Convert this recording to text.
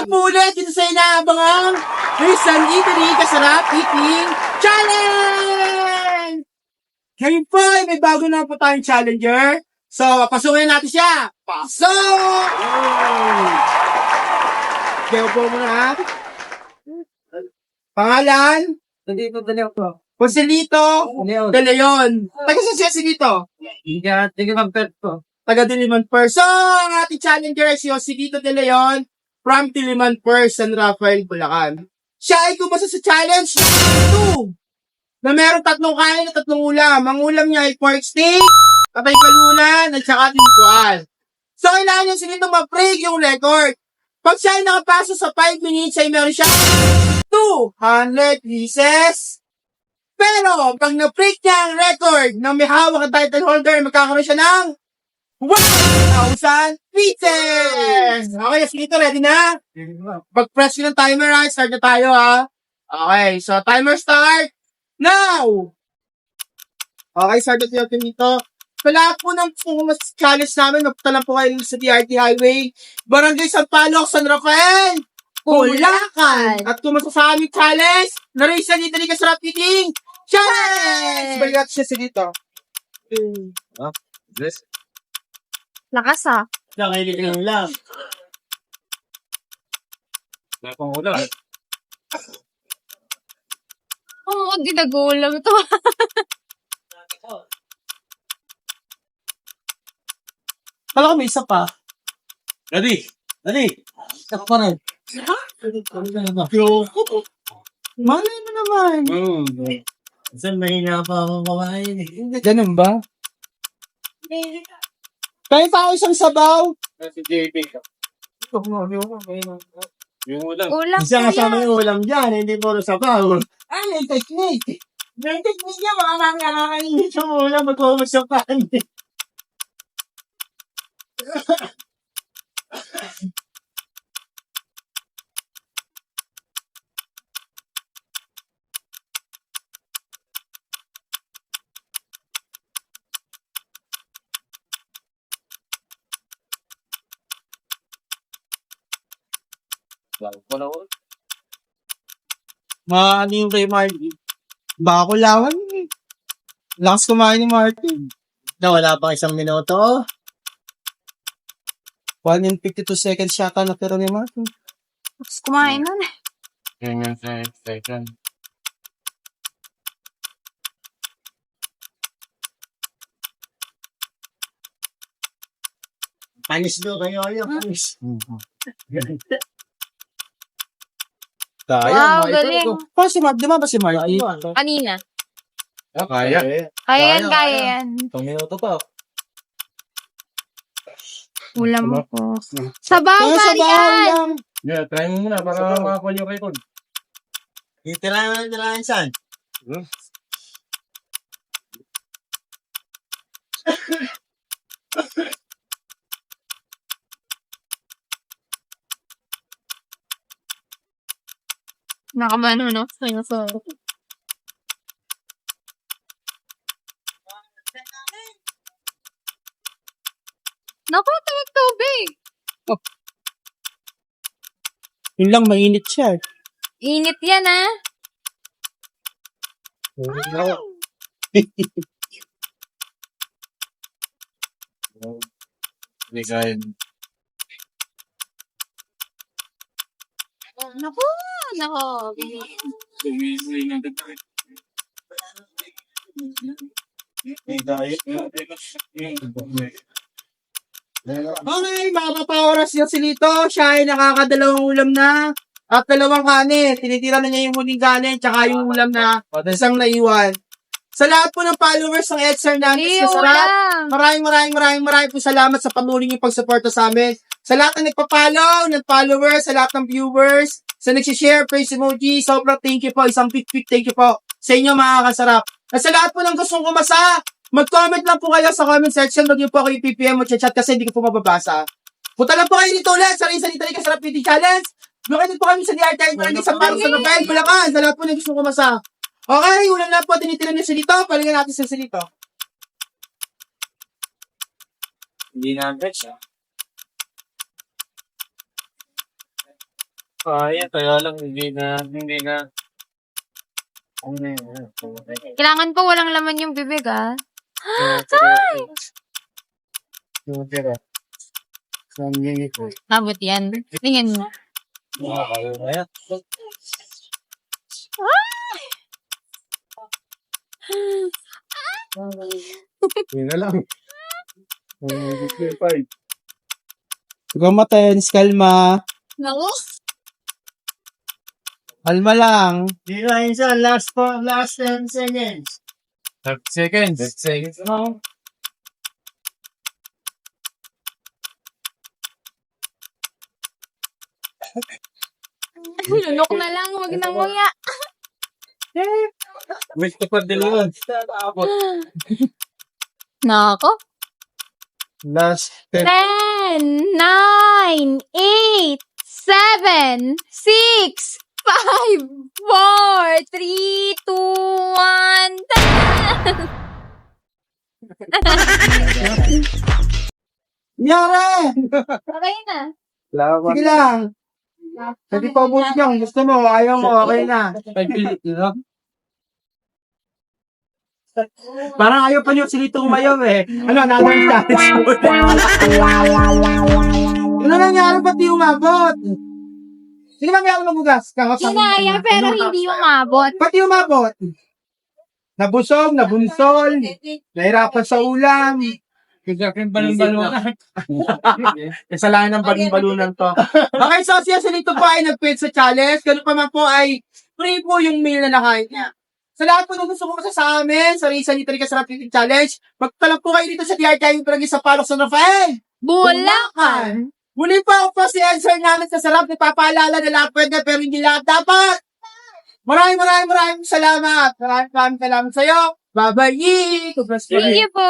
Welcome po ulit dito sa inaabangang Rizal Italy Kasarap Eating Challenge! Ngayon po ay may bago na po tayong challenger. So, pasukin natin siya. Pasok! Kaya po muna ha. Pangalan? Nandito dali ako. Conselito Leon. De Leon. Taga sa siya dito? Hindi ka ko. Taga Diliman First. So, ang ating challenger ay si Joselito De Leon from Diliman First, San Rafael, Bulacan. Siya ay kumasa sa challenge number 2 na meron tatlong kain at tatlong ulam. Ang ulam niya ay pork steak, patay kalunan, at saka tinuguan. So, kailangan niya sinito ma-break yung record. Pag siya ay nakapasok sa 5 minutes, ay meron siya 200 pieces. Pero, pag na-break niya ang record na may hawak ang title holder, magkakaroon siya ng 1,000 pieces! Okay, Joselito, ready na? Pag-press ko ng timer ha, start na tayo ha. Okay, so timer start now! Okay, start na tayo dito. Sa lahat po ng challenge namin, magpunta lang po kayo sa DRT Highway, Barangay Sampaloc, San Rafael, Bulacan! At kung sa aming challenge, na-raise na dito ni Kasarap Eating Challenge! Balikat siya sa dito. This? Lakas ah. Nakilig lang. Wala pang ulam. Oo, di nagulam to. Kala ko may isa pa. Dali! Ako pa rin. Malay mo naman. Saan mahina pa akong kumain eh. Ganun ba? Kaya pa ako isang sabaw. Si JP. Yung ulam. Ulam Isa kaya. kasama yung ulam dyan, hindi puro sabaw. Ah, may technique. May technique niya, mga nakakainit yung ulam, magkumus yung kanin. Ano yung kay Martin? Baka kulawan eh. Lakas kumain ni Martin. Na wala pang isang minuto. 1 and 52 seconds yata na pero ni Martin. Lakas kumain nun eh. Yun yung second. Panis do kayo yun. Panis. Wow, galing. Pa si Martin, di ba ba si Martin? Kanina. Kaya. Kaya yan. Itong minuto pa. Ulam mo po. Sabaw Kaya ba sabaw yan? lang. Yeah, try mo muna para makakuha yung record. Tirahan saan? Nakamano, no? So. Naku, tubig. Yun lang, mainit siya. Init yan ah. Hindi kaya. Naku. Okay, mapapaoras niya si Lito. Siya ay nakakadalawang ulam na at dalawang kanin. Tinitira na niya yung huling kanin tsaka yung ulam na isang naiwan. Sa lahat po ng followers ng EDSAR namin Hindi, sa Sarap, ulam. maraming po salamat sa patuloy niyong pagsuporta sa amin. Sa lahat ng nagpa-follow, ng followers, sa lahat ng viewers, sa nagsishare, praise emoji, sobrang thank you po. Isang big thank you po sa inyo mga kasarap. At sa lahat po ng gustong kumasa, mag-comment lang po kayo sa comment section. Huwag niyo po ako i-PPM o chat kasi hindi ko po mababasa. Punta lang po kayo dito ulit sa Rizal Italy Kasarap Eating Challenge. Located po kami sa DRT Highway sa Palos sa Rafael, Bulacan. Sa lahat po ng gustong kumasa. Okay, ulan na po. Tinitira niyo si Lito. Palingan natin sa Lito. Hindi na agad siya. Kaya, kaya lang hindi na. Ano na yun? Kailangan ko walang laman yung bibig, ah. Yung tira. Nangyayit ko. Abot yan. Tingin mo. Kaya. Yun na lang. Gumatens, kalma. Naku. Kalma lang. Di na isa, last 10 seconds. 30 seconds. 10 seconds na. Lunok na lang. Huwag nang nguya. Gusto pa din yun. Nako. Last 10. 10, 9, 8, 7, 6, 5, 4, 3, 2, 1, 10. Yara! Okay na. Sige lang. Pwede pa ubus niyo. Gusto mo, ayaw mo, okay na. Parang ayaw pa niyo silitong umayaw eh. Ano, another challenge mo. Ano nangyari ba't di umabot? Sige lang, mayroon magugas. Kinaya pero hindi umabot. Ba't di umabot? Nabusog, nabunsol, nahirapan sa ulam. Kagakin balon-balunan. Kasalanan ng balon-balunan to. Okay, so siya silito po ay nag-quit sa challenge. Ganun pa man po ay free po yung meal na nakain niya. Sa lahat po ng gusto ko sa amin, sa Risa Nito Kasarap Eating Challenge, magtalag po kayo dito sa DRT Parang sa Palok San Rafael. Bulacan. Muli po ako po si answer namin sa sarap. Nagpapaalala na lahat pwede pero hindi lahat dapat. Maraming salamat. Maraming salamat sa'yo. Bye-bye. Thank you po.